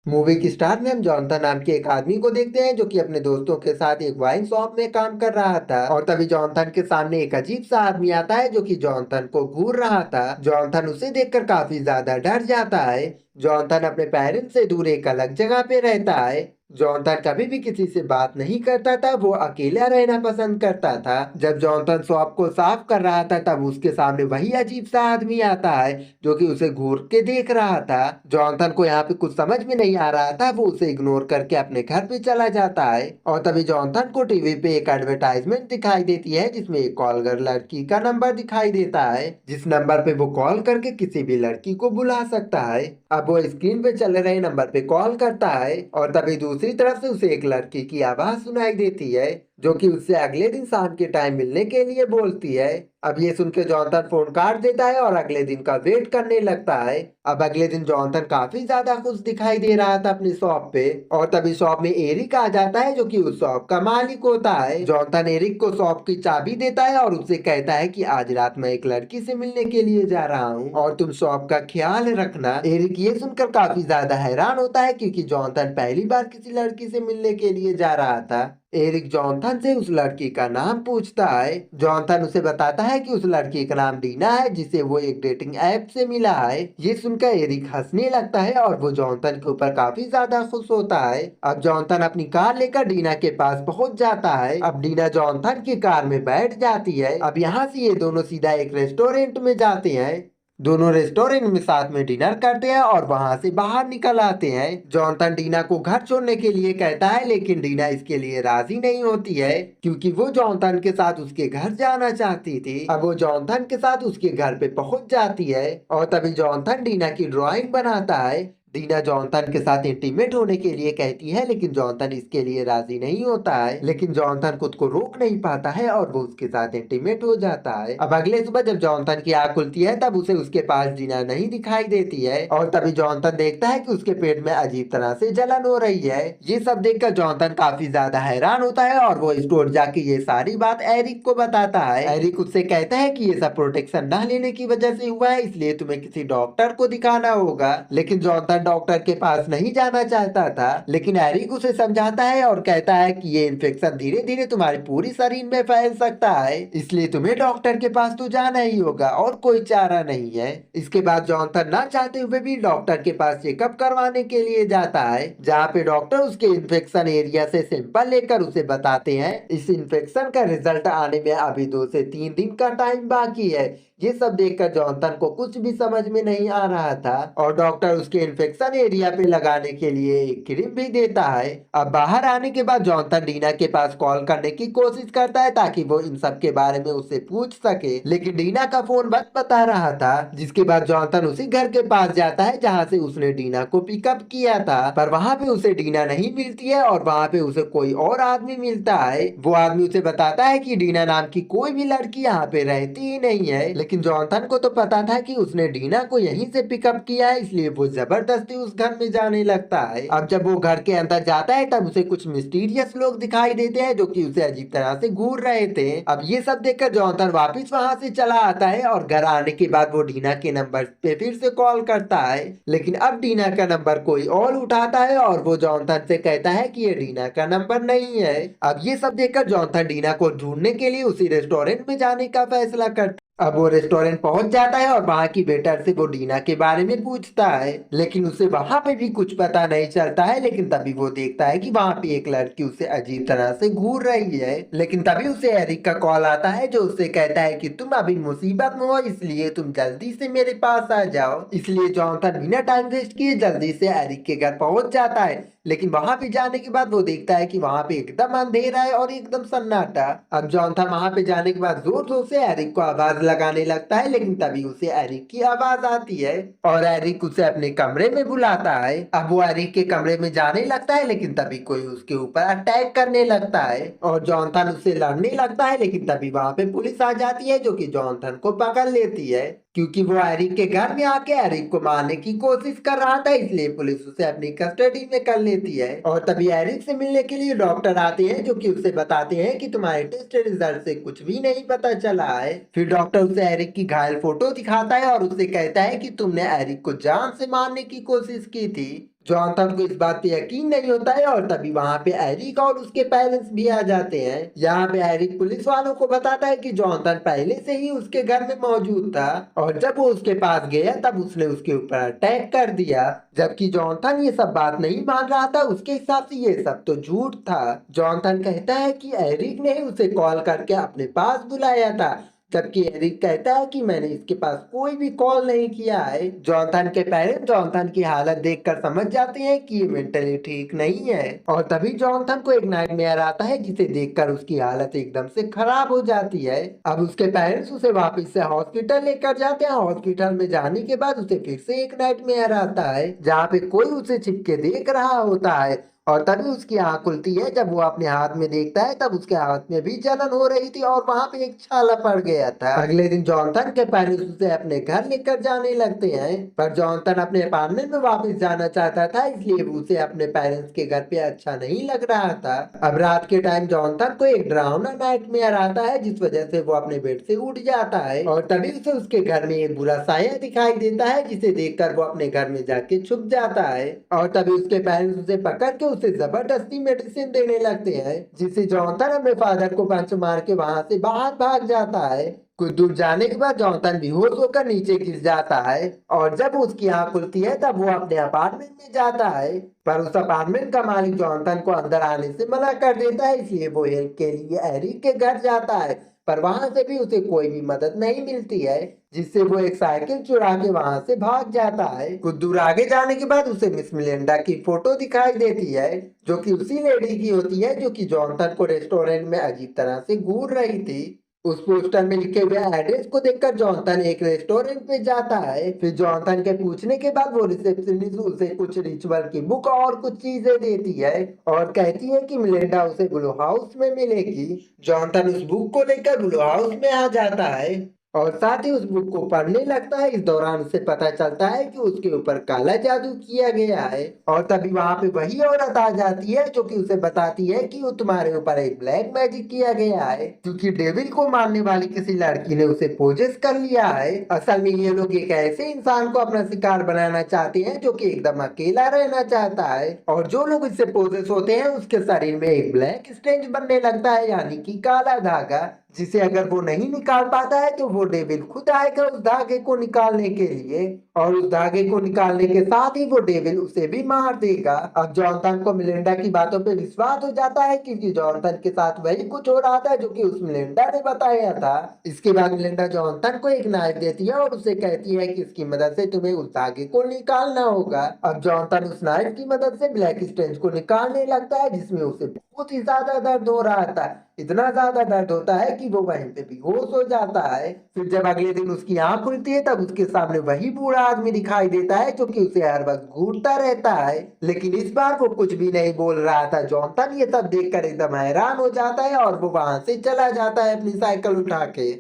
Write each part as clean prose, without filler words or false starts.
Movie की star में हम जॉनथन नाम के एक आदमी को देखते हैं जो कि अपने दोस्तों के साथ एक वाइन शॉप में काम कर रहा था। और तभी जॉनथन के सामने एक अजीब सा आदमी आता है जो कि जॉनथन को घूर रहा था। जॉनथन उसे देखकर काफी ज्यादा डर जाता है। जॉनथन अपने पेरेंट्स से दूर एक अलग जगह पे रहता है। जॉनथन कभी भी किसी से बात नहीं करता था, वो अकेला रहना पसंद करता था। जब जॉनथन शॉप को साफ कर रहा था तब उसके सामने वही अजीब सा आदमी आता है जो कि उसे घूर के देख रहा था। जॉनथन को यहाँ पे कुछ समझ में नहीं आ रहा था, वो उसे इग्नोर करके अपने घर पे चला जाता है। और तभी जॉनथन को टीवी पे एक एडवर्टाइजमेंट दिखाई देती है जिसमें एक कॉल कर लड़की का नंबर दिखाई देता है, जिस नंबर पे वो कॉल करके किसी भी लड़की को बुला सकता है। अब वो स्क्रीन पे चल रहे नंबर पे कॉल करता है और तभी दूसरी तरफ से उसे एक लड़की की आवाज सुनाई देती है जो कि उससे अगले दिन शाम के टाइम मिलने के लिए बोलती है। अब ये सुन के जॉनथन फोन काट देता है और अगले दिन का वेट करने लगता है। अब अगले दिन जॉनथन काफी ज्यादा खुश दिखाई दे रहा था अपनी शॉप पे। और तभी शॉप में एरिक आ जाता है जो कि उस शॉप का मालिक होता है। जॉनथन एरिक को शॉप की चाबी देता है और उससे कहता है कि आज रात मैं एक लड़की से मिलने के लिए जा रहा हूँ और तुम शॉप का ख्याल रखना। एरिक ये सुनकर काफी ज्यादा हैरान होता है क्योंकि जॉनथन पहली बार किसी लड़की से मिलने के लिए जा रहा था। एरिक जॉनथन से उस लड़की का नाम पूछता है। जॉनथन उसे बताता है कि उस लड़की का नाम डीना है जिसे वो एक डेटिंग ऐप से मिला है। ये सुनकर एरिक हंसने लगता है और वो जॉनथन के ऊपर काफी ज्यादा खुश होता है। अब जॉनथन अपनी कार लेकर डीना के पास पहुंच जाता है। अब डीना जॉनथन की कार में बैठ जाती है। अब यहाँ से ये दोनों सीधा एक रेस्टोरेंट में जाते हैं। दोनों रेस्टोरेंट में साथ में डिनर करते हैं और वहां से बाहर निकल आते हैं। जॉनथन डीना को घर छोड़ने के लिए कहता है लेकिन डीना इसके लिए राजी नहीं होती है क्योंकि वो जॉनथन के साथ उसके घर जाना चाहती थी। अब वो जॉनथन के साथ उसके घर पे पहुंच जाती है और तभी जॉनथन डीना की ड्राइंग बनाता है। डीना जॉनथन के साथ इंटीमेट होने के लिए कहती है लेकिन जॉनथन इसके लिए राजी नहीं होता है। लेकिन जॉनथन खुद को रोक नहीं पाता है और वो उसके साथ इंटीमेट हो जाता है। अब अगले सुबह जब जॉनथन की आंख खुलती है तब उसे उसके पास डीना नहीं दिखाई देती है और तभी जॉनथन देखता है कि उसके पेट में अजीब तरह से जलन हो रही है। ये सब देखकर जॉनथन काफी ज्यादा हैरान होता है और वो स्टोर जाके ये सारी बात एरिक को बताता है। एरिक उससे कहता है कि ये सब प्रोटेक्शन ना लेने की वजह से हुआ है, इसलिए तुम्हें किसी डॉक्टर को दिखाना होगा। लेकिन जॉनथन डॉक्टर के पास नहीं जाना चाहता था, लेकिन एरिक उसे समझाता है और कहता है कि ये इन्फेक्शन धीरे धीरे तुम्हारे पूरी शरीर में फैल सकता है, इसलिए तुम्हें डॉक्टर के पास तो जाना ही होगा और कोई चारा नहीं है। इसके बाद जॉनथन ना चाहते हुए भी डॉक्टर के पास चेकअप करवाने के लिए जाता है, जहाँ पे डॉक्टर उसके इन्फेक्शन एरिया से सैंपल लेकर उसे बताते हैं इस इन्फेक्शन का रिजल्ट आने में अभी 2 से 3 दिन का टाइम बाकी है। ये सब देखकर जॉनथन को कुछ भी समझ में नहीं आ रहा था और डॉक्टर उसके इन्फेक्शन एरिया पे लगाने के लिए एक क्रीम भी देता है। अब बाहर आने के बाद जॉनथन डीना के पास कॉल करने की कोशिश करता है ताकि वो इन सब के बारे में उससे पूछ सके, लेकिन डीना का फोन बंद बता रहा था। जिसके बाद जॉनथन उसी घर के पास जाता है जहाँ से उसने डीना को पिकअप किया था, पर वहाँ पे उसे डीना नहीं मिलती है और वहाँ पे उसे कोई और आदमी मिलता है। वो आदमी उसे बताता है कि डीना नाम की कोई भी लड़की यहाँ पे रहती ही नहीं है, लेकिन जॉनथन को तो पता था कि उसने डीना को यहीं से पिकअप किया है, इसलिए वो जबरदस्ती उस घर में जाने लगता है। अब जब वो घर के अंदर जाता है तब उसे कुछ मिस्टीरियस लोग दिखाई देते हैं जो कि उसे अजीब तरह से घूर रहे थे। अब ये सब देखकर जॉनथन वापस वहां से चला आता है और घर आने के बाद वो डीना के नंबर पे फिर से कॉल करता है, लेकिन अब डीना का नंबर कोई और उठाता है और वो जॉनथन से कहता है कि ये डीना का नंबर नहीं है। अब ये सब देखकर जॉनथन डीना को ढूंढने के लिए उसी रेस्टोरेंट में जाने का फैसला करता। अब वो रेस्टोरेंट पहुंच जाता है और वहां की वेटर से वो डीना के बारे में पूछता है, लेकिन उसे वहां पे भी कुछ पता नहीं चलता है। लेकिन तभी वो देखता है कि वहां पे एक लड़की उसे अजीब तरह से घूर रही है। लेकिन तभी उसे एरिक का कॉल आता है जो उससे कहता है कि तुम अभी मुसीबत में हो, इसलिए तुम जल्दी से मेरे पास आ जाओ। इसलिए जॉनथन बिना टाइम वेस्ट किए जल्दी से एरिक के घर पहुंच जाता है, लेकिन वहां पे जाने के बाद वो देखता है कि वहां पे एकदम अंधेरा है और एकदम सन्नाटा। अब जॉनथन वहां पे जाने के बाद जोर जोर से एरिक को आवाज लगाने लगता है, लेकिन तभी उसे एरिक की आवाज आती है और एरिक उसे अपने कमरे में बुलाता है। अब वो एरिक के कमरे में जाने लगता है, लेकिन तभी कोई उसके ऊपर अटैक करने लगता है और जॉनथन उससे लड़ने लगता है, लेकिन तभी वहां पे पुलिस आ जाती है जो कि जॉनथन को पकड़ लेती है क्योंकि वो एरिक के घर में आके एरिक को मारने की कोशिश कर रहा था, इसलिए पुलिस उसे अपनी कस्टडी में कर लेती है। और तभी एरिक से मिलने के लिए डॉक्टर आते हैं जो कि उसे बताते हैं कि तुम्हारे टेस्ट रिजल्ट से कुछ भी नहीं पता चला है। फिर डॉक्टर उसे एरिक की घायल फोटो दिखाता है और उससे कहता है कि तुमने एरिक को जान से मारने की कोशिश की थी। जॉनथन को इस बात पे यकीन नहीं होता है और तभी वहां पे एरिक और उसके पेरेंट्स भी आ जाते हैं। यहाँ पे एरिक पुलिस वालों को बताता है कि जॉनथन पहले से ही उसके घर में मौजूद था और जब वो उसके पास गया तब उसने उसके ऊपर अटैक कर दिया। जबकि जॉनथन ये सब बात नहीं मान रहा था, उसके हिसाब से ये सब तो झूठ था। जॉनथन कहता है कि एरिक ने ही उसे कॉल करके अपने पास बुलाया था, जबकि एरिक कहता है कि मैंने इसके पास कोई भी कॉल नहीं किया है। जॉनथन के पेरेंट्स जॉनथन की हालत देखकर समझ जाते हैं कि ये मेंटली ठीक नहीं है और तभी जॉनथन को एक नाइटमेयर आता है जिसे देखकर उसकी हालत एकदम से खराब हो जाती है। अब उसके पेरेंट्स उसे वापस से हॉस्पिटल लेकर जाते हैं। हॉस्पिटल में जाने के बाद उसे फिर से एक नाइटमेयर आता है जहाँ पे कोई उसे छिपके देख रहा होता है और तभी उसकी आंख खुलती है। जब वो अपने हाथ में देखता है तब उसके हाथ में भी जलन हो रही थी और वहां पे एक छाला पड़ गया था। अगले दिन जॉनथन के पेरेंट्स उसे अपने घर लेकर जाने लगते हैं, पर जॉनथन अपने अपार्टमेंट में वापस जाना चाहता था, इसलिए वो उसे अपने पेरेंट्स के घर पे अच्छा नहीं लग रहा था। अब रात के टाइम जॉनथन को एक डरावना नाइटमेयर आता है जिस वजह से वो अपने बेड से उठ जाता है और तभी उसे उसके घर में एक बुरा साया दिखाई देता है जिसे देखकर वो अपने घर में जाके छुप जाता है और तभी उसके पेरेंट्स उसे पकड़ के उसे जबरदस्ती मेडिसिन देने लगते हैं, जिससे जॉनथन अपने फादर को पंच मार के वहां से बाहर भाग जाता है। कुछ दूर जाने के बाद जॉनथन बेहोश होकर नीचे गिर जाता है और जब उसकी आंख खुलती है तब वो अपने अपार्टमेंट में जाता है, पर उस अपार्टमेंट का मालिक जॉनथन को अंदर आने से मना कर देता है, इसलिए वो हेल्प के लिए एरिक के घर जाता है, पर वहां से भी उसे कोई भी मदद नहीं मिलती है, जिससे वो एक साइकिल चुरा के वहां से भाग जाता है। कुछ दूर आगे जाने के बाद उसे मिस मिलिंडा की फोटो दिखाई देती है जो कि उसी लेडी की होती है जो कि जॉनथन को रेस्टोरेंट में अजीब तरह से घूर रही थी। उस पोस्टर में लिखे हुए एड्रेस को देखकर जॉनथन एक रेस्टोरेंट पे जाता है। फिर जॉनथन के पूछने के बाद वो रिसेप्शनिस्ट उसे कुछ रिचुअल की बुक और कुछ चीजें देती है और कहती है कि मिलिंडा उसे ब्लू हाउस में मिलेगी। जॉनथन उस बुक को लेकर ब्लू हाउस में आ जाता है और साथ ही उस बुक को पढ़ने लगता है। इस दौरान उसे पता चलता है कि उसके ऊपर काला जादू किया गया है और तभी वहां पे वही औरत आ जाती है जो कि उसे बताती है कि वो तुम्हारे ऊपर एक ब्लैक मैजिक किया गया है, क्योंकि डेविल को मारने वाली किसी लड़की ने उसे पोजेस कर लिया है। असल में ये लोग एक ऐसे इंसान को अपना शिकार बनाना चाहते हैं जो कि एकदम अकेला रहना चाहता है और जो लोग इससे पोजेस होते हैं उसके शरीर में एक ब्लैक स्टेंज बनने लगता है, यानी कि काला धागा, जिसे अगर वो नहीं निकाल पाता है तो वो डेविल खुद आएगा उस धागे को निकालने के लिए और उस धागे को निकालने के साथ ही वो डेविल उसे भी मार देगा। अब जॉनथन को मिलिंडा की बातों पे विश्वास हो जाता है क्योंकि जॉनथन के साथ वही कुछ हो रहा था जो कि उस मिलिंडा ने बताया था। इसके बाद मिलिंडा जॉनथन को एक नाइफ देती है और उसे कहती है कि इसकी मदद से तुम्हें उस धागे को निकालना होगा। अब जॉनथन उस नाइफ की मदद से ब्लैक स्टेंज को निकालने लगता है जिसमें उसे बहुत ही ज्यादा दर्द हो रहा था। इतना ज्यादा दर्द होता है कि वो वहीं पे बेहोश हो जाता है। फिर जब अगले दिन उसकी आंख खुलती है तब उसके सामने वही बूढ़ा आदमी दिखाई देता है जो कि उसे हर वक्त घूरता रहता है, लेकिन इस बार वो कुछ भी नहीं बोल रहा था। जॉनथन ये सब देखकर एकदम हैरान हो जाता है और वो वहां से चला जाता है अपनी साइकिल उठा के,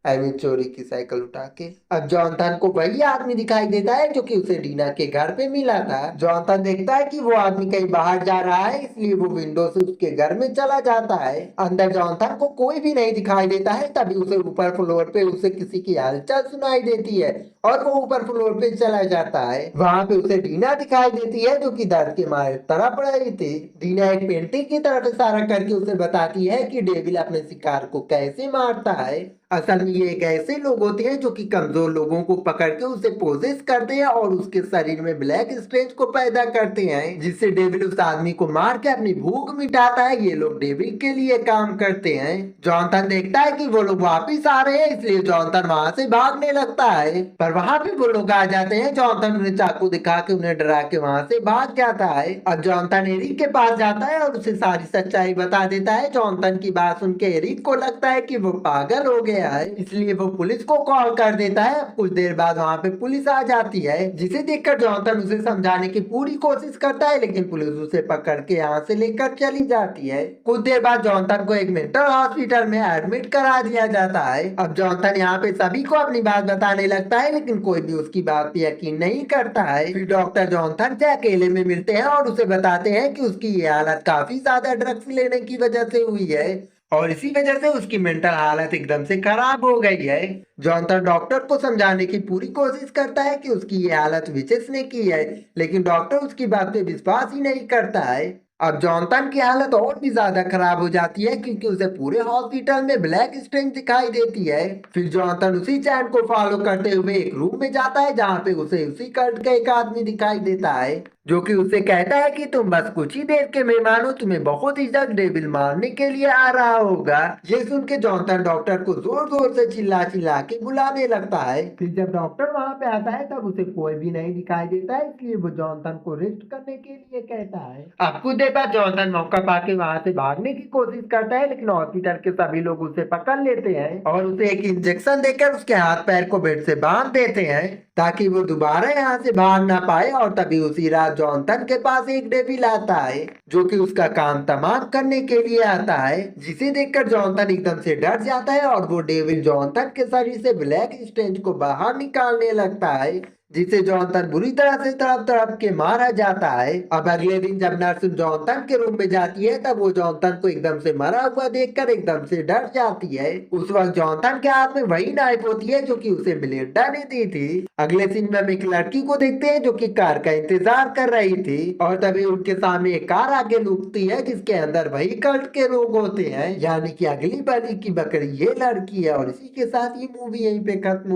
आई मीन चोरी की साइकिल उठा के। अब जॉनथन को वही आदमी दिखाई देता है जो कि उसे डीना के घर पे मिला था। जॉनथन देखता है कि वो आदमी कहीं बाहर जा रहा है, इसलिए वो विंडो से उसके घर में चला जाता है। अंदर जॉनथन को कोई भी नहीं दिखाई देता है, तभी उसे ऊपर फ्लोर पे उसे किसी की हलचल सुनाई देती है और वो ऊपर फ्लोर पे चला जाता है। वहां पे उसे डीना दिखाई देती है जो कि दर्द के मारे तड़प रही थी। डीना एक पेंटिंग की तरफ इशारा करके उसे बताती है कि डेविल अपने शिकार को कैसे मारता है। असल में ये एक ऐसे लोग होते हैं जो कि कमजोर लोगों को पकड़ के उसे पोजेस करते हैं और उसके शरीर में ब्लैक स्ट्रेच को पैदा करते हैं, जिससे डेविल उस आदमी को मार के अपनी भूख मिटाता है। ये लोग डेविल के लिए काम करते हैं। जॉनथन देखता है कि वो लोग वापिस आ रहे हैं, इसलिए जॉनथन वहां से भागने लगता है, पर वहां पे वो लोग आ जाते हैं। जॉनथन उन्हें चाकू दिखा के उन्हें डरा के वहां से भाग जाता है। अब जॉनथन एरिक के पास जाता है और उसे सारी सच्चाई बता देता है। जॉनथन की बात सुन के एरिक को लगता है कि वो पागल हो गया है, इसलिए वो पुलिस को कॉल कर देता है। कुछ देर बाद वहां पे पुलिस आ जाती है, जिसे देखकर जॉनथन उसे समझाने की पूरी कोशिश करता है, लेकिन पुलिस उसे पकड़ के यहाँ से लेकर चली जाती है। कुछ देर बाद जॉनथन को एक मेंटल हॉस्पिटल में एडमिट करा दिया जाता है। अब जॉनथन यहाँ पे सभी को अपनी बात बताने लगता है, लेकिन कोई भी उसकी बात पे यकीन नहीं करता है। फिर डॉक्टर जॉनथन से अकेले में मिलते हैं और उसे बताते हैं कि उसकी ये हालत काफी ज्यादा ड्रग्स लेने की वजह से हुई है और इसी वजह से उसकी मेंटल हालत एकदम से खराब हो गई है। जॉनथन डॉक्टर को समझाने की पूरी कोशिश करता है कि उसकी ये हालत विचेस ने की है, लेकिन डॉक्टर उसकी बात पे विश्वास ही नहीं करता है। अब जॉनथन की हालत और भी ज्यादा खराब हो जाती है क्योंकि उसे पूरे हॉस्पिटल में ब्लैक स्ट्रेंज दिखाई देती है। फिर जॉनथन उसी चैन को फॉलो करते हुए एक रूम में जाता है जहाँ पे उसे उसी कल्ट का एक आदमी दिखाई देता है, जो कि उसे कहता है कि तुम बस कुछ ही देर के मेहमान हो, तुम्हें बहुत ही जल्द डेविल मारने के लिए आ रहा होगा। ये सुन के जॉनथन डॉक्टर को जोर जोर से चिल्ला चिल्ला के बुलाने लगता है। फिर जब डॉक्टर वहां पे आता है तब उसे कोई भी नहीं दिखाई देता है, इसलिए वो जॉनथन को रेस्ट करने के लिए कहता है। अब कुछ देर बाद जॉनथन मौका पाके वहां से भागने की कोशिश करता है, लेकिन हॉस्पिटल के सभी लोग उसे पकड़ लेते हैं और उसे एक इंजेक्शन देकर उसके हाथ पैर को बेड से बांध देते हैं ताकि वो दोबारा यहाँ से भाग ना पाए। और तभी उसी रात जॉनथन के पास एक डेविल आता है जो कि उसका काम तमाम करने के लिए आता है, जिसे देखकर जॉनथन एकदम से डर जाता है और वो डेविल जॉनथन के शरीर से ब्लैक स्ट्रेंज को बाहर निकालने लगता है, जिसे जॉनथन बुरी तरह से तड़प तड़प के मारा जाता है। अब अगले दिन जब नर्स जॉनथन के रूम में जाती है तब वो जॉनथन को एकदम से मरा हुआ देखकर एकदम से डर जाती है। उस वक्त जॉनथन के हाथ में वही नाइफ होती है जो कि उसे मेलिंडा ने दी थी। अगले सीन में हम एक लड़की को देखते हैं जो कि कार का इंतजार कर रही थी और तभी उनके सामने एक कार आगे रुकती है जिसके अंदर वही कल्ट के लोग होते हैं, यानी कि अगली बलि की बकरी ये लड़की है। और इसी के साथ ये मूवी यहीं पे खत्म